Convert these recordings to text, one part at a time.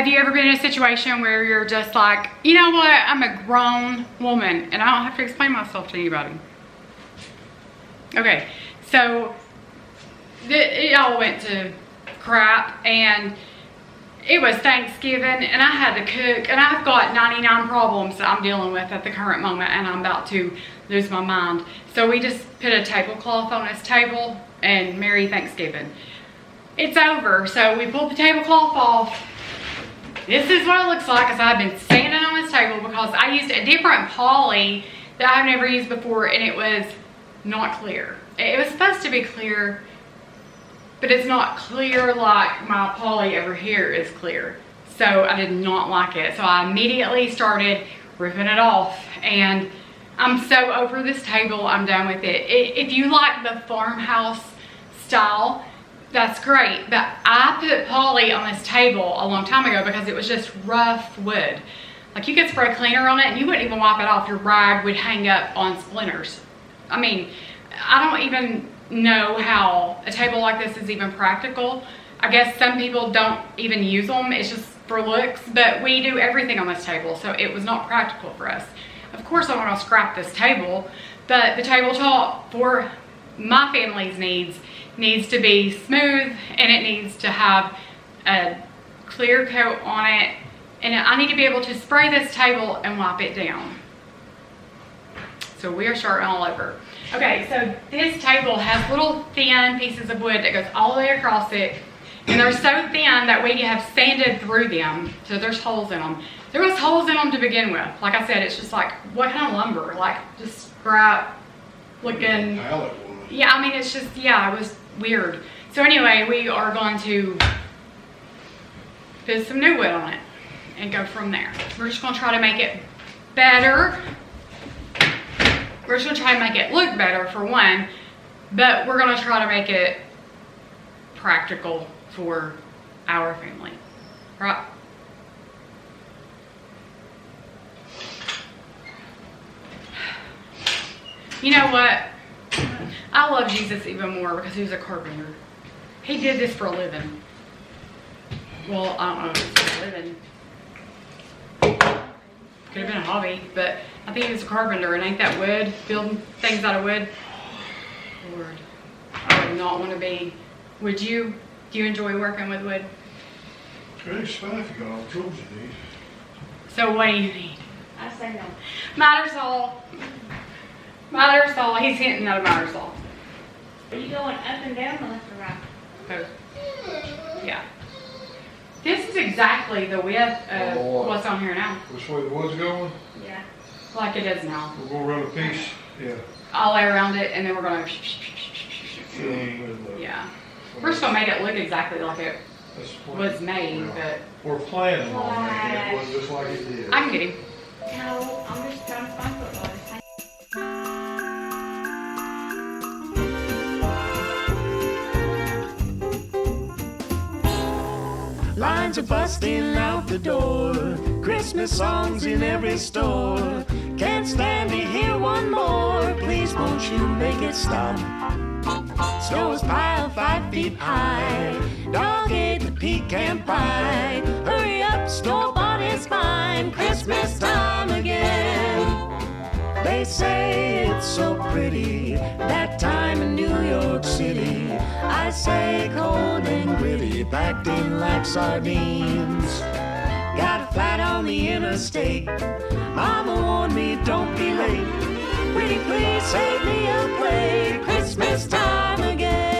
Have you ever been in a situation where you're just like, you know what, I'm a grown woman and I don't have to explain myself to anybody? Okay, so it all went to crap, and it was Thanksgiving and I had to cook, and I've got 99 problems that I'm dealing with at the current moment, and I'm about to lose my mind. So we just put a tablecloth on this table and Merry Thanksgiving. It's over, so we pulled the tablecloth off. This is what it looks like, as I've been standing on this table because I used a different poly that I've never used before, and it was not clear. It was supposed to be clear, but it's not clear like my poly over here is clear. So I did not like it. So I immediately started ripping it off, and I'm so over this table, I'm done with it. If you like the farmhouse style, that's great, but I put poly on this table a long time ago because it was just rough wood. Like, you could spray cleaner on it and you wouldn't even wipe it off. Your rag would hang up on splinters. I mean, I don't even know how a table like this is even practical. I guess some people don't even use them. It's just for looks, but we do everything on this table, so it was not practical for us. Of course, I'm gonna scrap this table, but the tabletop for my family's needs to be smooth, and it needs to have a clear coat on it, and I need to be able to spray this table and wipe it down. So we are starting all over. Okay, so this table has little thin pieces of wood that goes all the way across it, and they're so thin that we have sanded through them, so there's holes in them. There was holes in them to begin with. Like I said, it's just like, what kind of lumber? Like, just scrap looking. Yeah, I mean, it's just, yeah, it was weird. So anyway, we are going to put some new wood on it and go from there. We're just gonna try to make it better. We're just gonna try to make it look better for one, but we're gonna try to make it practical for our family, right? You know what? I love Jesus even more because he was a carpenter. He did this for a living. Well, I don't know if it's for a living. Could have been a hobby, but I think he was a carpenter, and ain't that wood? Building things out of wood? Lord, I would not want to be. Would you? Do you enjoy working with wood? It's fine if you got all the tools you need. So what do you need? I say no. Miter saw. Miter saw. He's hinting at a miter saw. Are you going up and down or left or right? Oh. Yeah. This is exactly the width of what's on here now. Which way the wood's going? Yeah. Like it is now. We're going to run a piece. Yeah. All the way around it, and then we're going to. Yeah. We're still make it look exactly like it was made, but. We're planning on making it look just like it did. I can get him. No, I'm just trying to find football. Lines are busting out the door, Christmas songs in every store. Can't stand to hear one more, please won't you make it stop. Snow is piled 5 feet high, dog ate the pecan pie. Hurry up, store-bought is fine, Christmas time again. They say it's so pretty, that time in New York City. I say cold and gritty, packed in like sardines. Got a flat on the interstate, Mama warned me don't be late. Pretty please save me a plate, Christmas time again.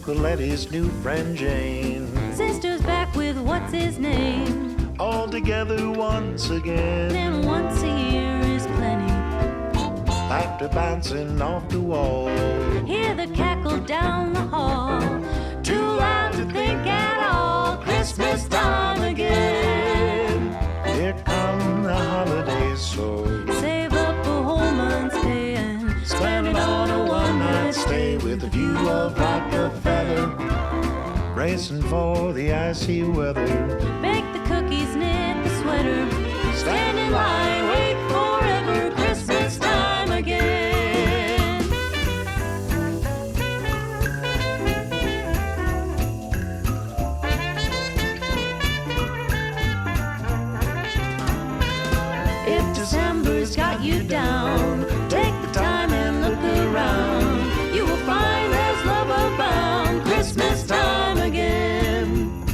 Uncle Eddie's new friend Jane. Sister's back with what's his name? all together once again. And once a year is plenty. Laughter bouncing off the wall. Hear the cackle down the hall. Too loud to think at all. Christmas time again. Here come the holidays, so Save up a whole month's pay and spend it on a one-night stay with a view of Rockefeller, racing for the icy weather. bake the cookies, knit the sweater. Stand in line, wait forever. Christmas time again. If December's got you down, take the time and look around. You will find there's love abound. Christmas time again.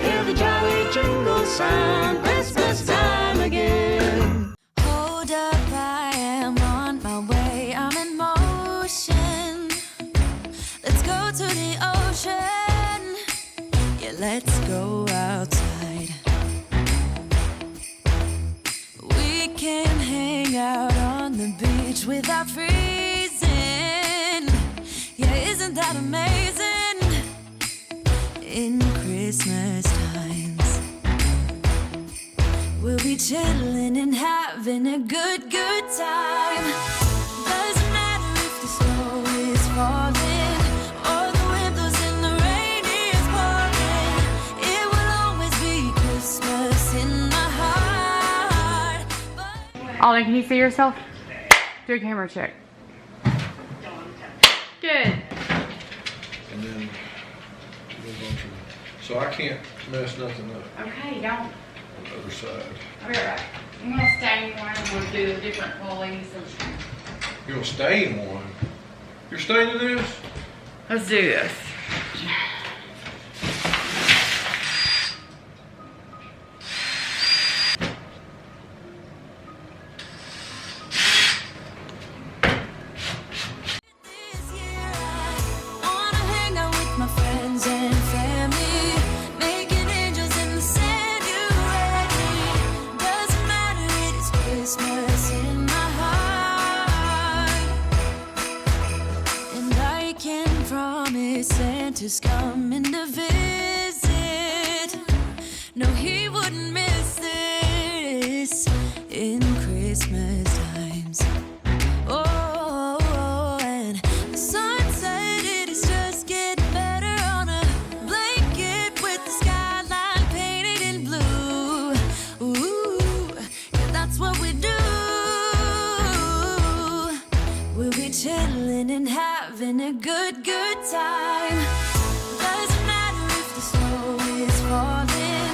Hear the jolly jingle sound. Christmas time again. Hold up, I am on my way. I'm in motion. Let's go to the ocean. Yeah, let's go outside. We can hang out on the beach without freezing. Yeah, isn't that amazing? In Christmas times, we'll be chilling and having a good time. Doesn't matter if the snow is falling or the wind blows and the rain is pouring. It will always be Christmas in my heart. Ollie, can you see yourself? Do a camera check. Good. And then move on to, so I can't mess nothing up Okay, don't. on the other side. I'll be right back. I'm gonna stain one. I'm gonna do the different qualities. You're gonna stain one. You're staining this? Let's do this. This year I wanna hang out with my friends and family, making angels in the sand. You ready? Doesn't matter, it is Christmas in my heart. And I can promise Santa's coming to visit. No, he wouldn't miss this in Christmas times. Oh, and the sunset, it is just getting better on a blanket with the skyline painted in blue. Ooh, yeah, that's what we do. We'll be chilling and having a good time. Doesn't matter if the snow is falling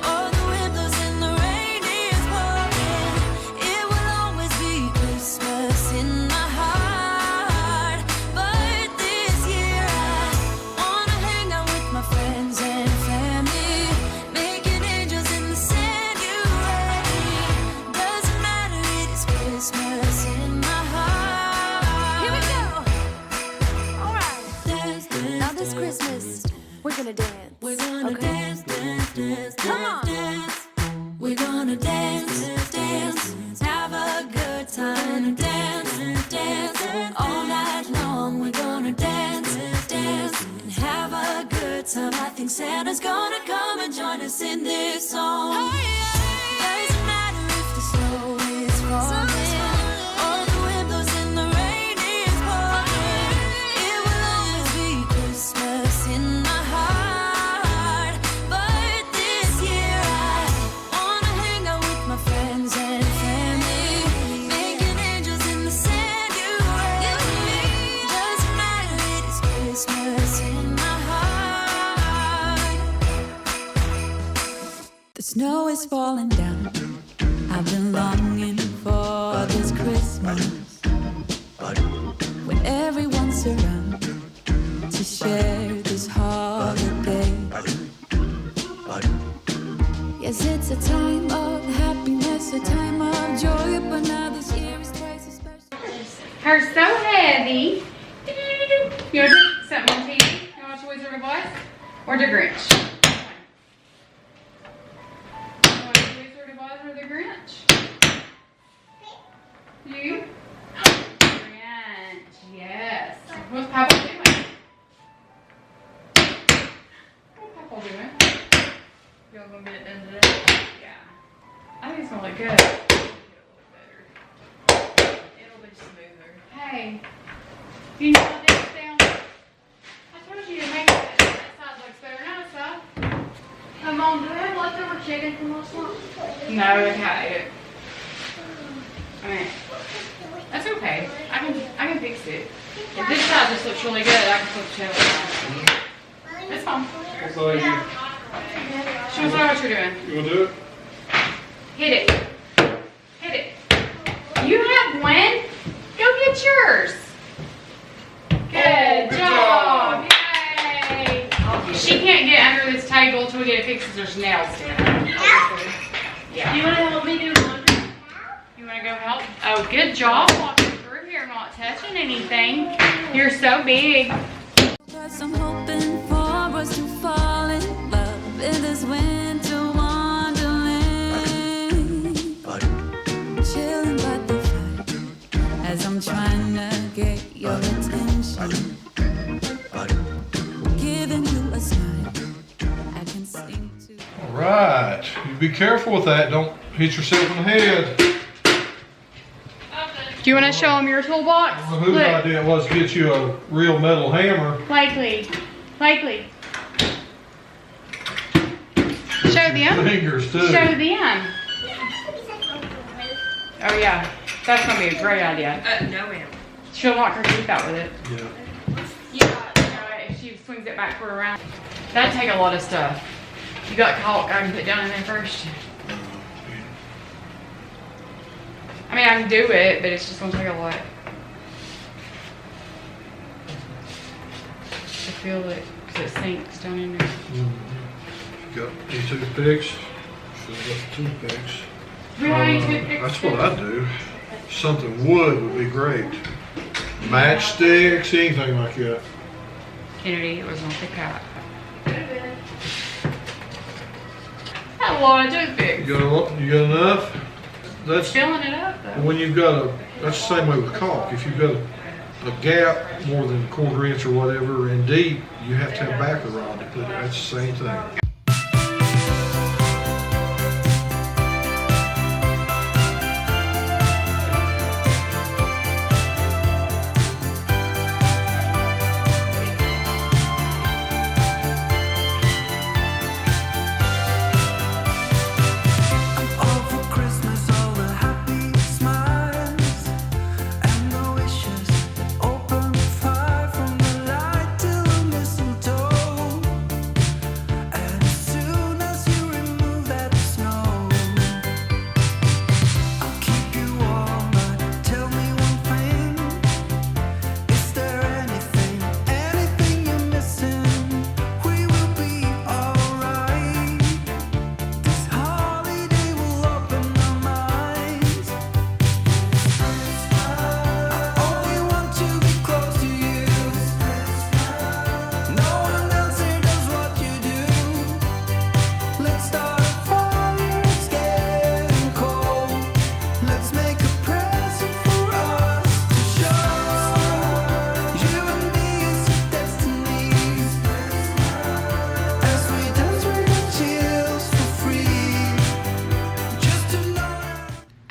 or the wind blows and the rain is pouring. It will always be Christmas in my heart. But this year I wanna hang out with my friends and family, making angels in the sand. You ready? Doesn't matter, it is Christmas in my heart. Here we go. All right. Dance, dance, now this Christmas, we're gonna dance. We're gonna dance, dance, dance, come on. Dance. We're gonna dance, dance, have a good time. Dance, dance, all night long. We're gonna dance, dance, and have a good time. I think Santa's gonna come and join us in this song. Doesn't matter if the snow is falling or the wind blows and the rain is pouring. It will always be Christmas in my heart. But this year I wanna hang out with my friends and family, making angels in the sand. You ready? Doesn't matter, it is Christmas in my heart. The snow is falling down. I've been longing for this Christmas, when everyone's around to share this holiday. Yes, it's a time of happiness, a time of joy, but now this year is twice as special. Her so heavy. You want to do something on TV? You want to watch Wizard of Oz? Or The Grinch? chicken from last night? No, the cat ate it. I mean, that's okay. I can fix it. If this side just looks really good, I can flip the tail around. It's fine. That's all you. Show us what you're doing. You wanna do it? Hit it. Hit it. You have one. Go get yours. Good job. Yay. She can't get under this table until we get it fixed because there's nails in it. Yeah. You wanna help me do laundry? You want to go help? Oh, good job walking through here, not touching anything. You're so big. Cause I'm hoping for us to fall in love in this winter wonderland. Chilling by the fire as I'm trying to get your attention. Giving you a smile I can sing to. All right. You be careful with that. Don't hit yourself in the head. Do you want to show them your toolbox? I don't know whose idea it was to get you a real metal hammer. Likely. Show them. Fingers too. Show them. Oh yeah, that's gonna be a great idea. No, ma'am. She'll knock her teeth out with it. Yeah. Yeah, if she swings it backward around. That'd take a lot of stuff. You got caulk I can put down in there first. I mean, I can do it, but it's just gonna take a lot. I feel it, because it sinks down in there. You got any toothpicks? Should have got the toothpicks. Do we have any toothpicks? That's what I do. Something wood would be great. Matchsticks, anything like that. Kennedy, it was not the cat. Got a lot of toothpicks. You got enough? That's Filling it up, though. when you've got that's the same way with caulk. If you've got a gap more than a quarter inch or whatever in deep, you have to have backer rod to put it. That's the same thing.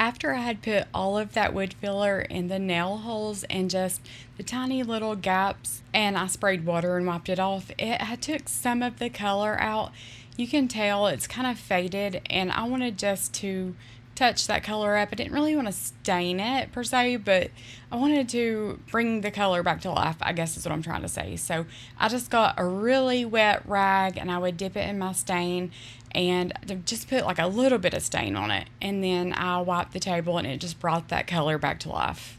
After I had put all of that wood filler in the nail holes and just the tiny little gaps, and I sprayed water and wiped it off, I took some of the color out. You can tell it's kind of faded, and I wanted just to touch that color up. I didn't really want to stain it per se, but I wanted to bring the color back to life, I guess is what I'm trying to say. So I just got a really wet rag and I would dip it in my stain and just put like a little bit of stain on it, and then I wiped the table and it just brought that color back to life.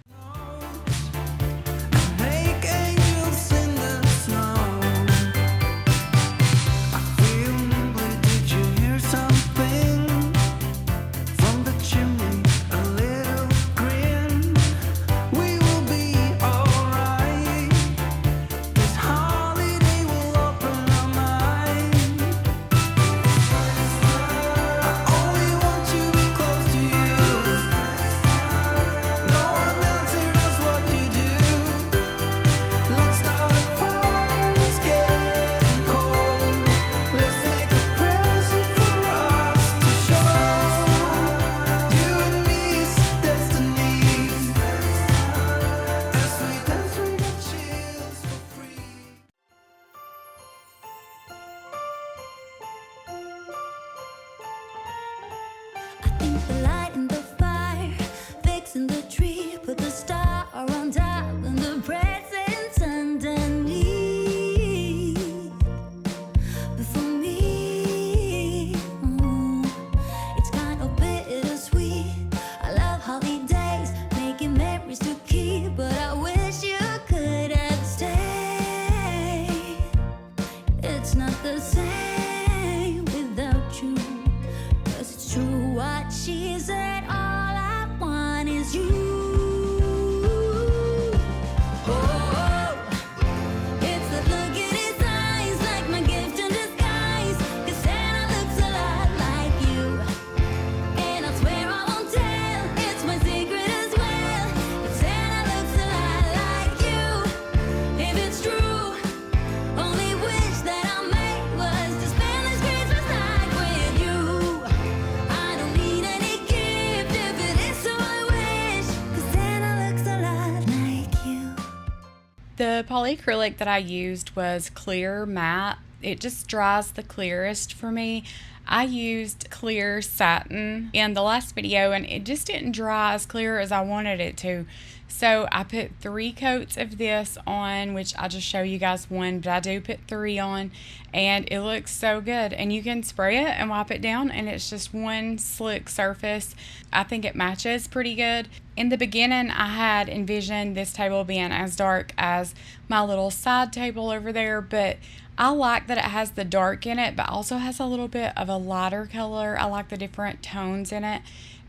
The polyacrylic that I used was clear matte. It just dries the clearest for me. I used clear satin in the last video and it just didn't dry as clear as I wanted it to. So I put 3 coats of this on, which I'll just show you guys one, but I do put 3 on, and it looks so good. And you can spray it and wipe it down and it's just one slick surface. I think it matches pretty good. In the beginning, I had envisioned this table being as dark as my little side table over there, but I like that it has the dark in it, but also has a little bit of a lighter color. I like the different tones in it,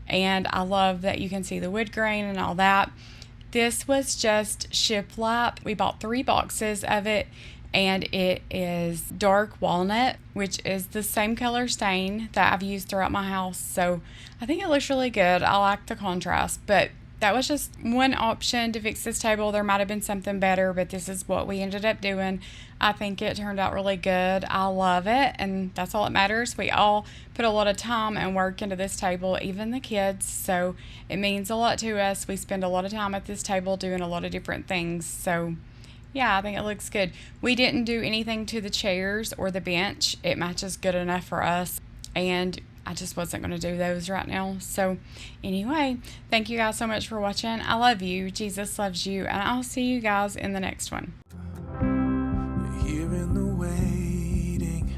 and I love that you can see the wood grain and all that. This was just shiplap. We bought 3 boxes of it, and it is dark walnut, which is the same color stain that I've used throughout my house. So I think it looks really good. I like the contrast, but that was just one option to fix this table. There might have been something better, but this is what we ended up doing. I think it turned out really good. I love it, and that's all that matters. We all put a lot of time and work into this table, even the kids, so it means a lot to us. We spend a lot of time at this table doing a lot of different things, so yeah, I think it looks good. We didn't do anything to the chairs or the bench. It matches good enough for us, and I just wasn't going to do those right now. So anyway, thank you guys so much for watching. I love you. Jesus loves you. And I'll see you guys in the next one. Here in the waiting,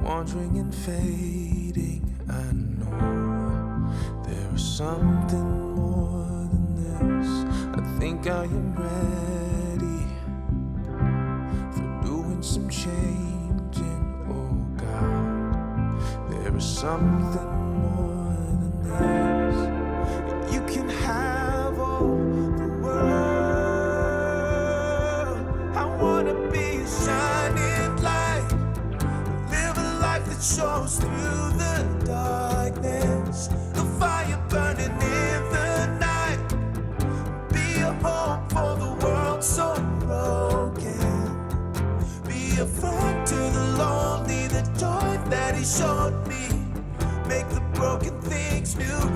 wandering and fading, I know there is something more than this. I think I am ready for doing some changing, oh God. There is something more than this. You can have all the world. I wanna be a shining light, live a life that shows through the darkness, a fire burning in the night, be a hope for the world so broken, be a friend to the lonely, the joy that he showed me, make the broken things new.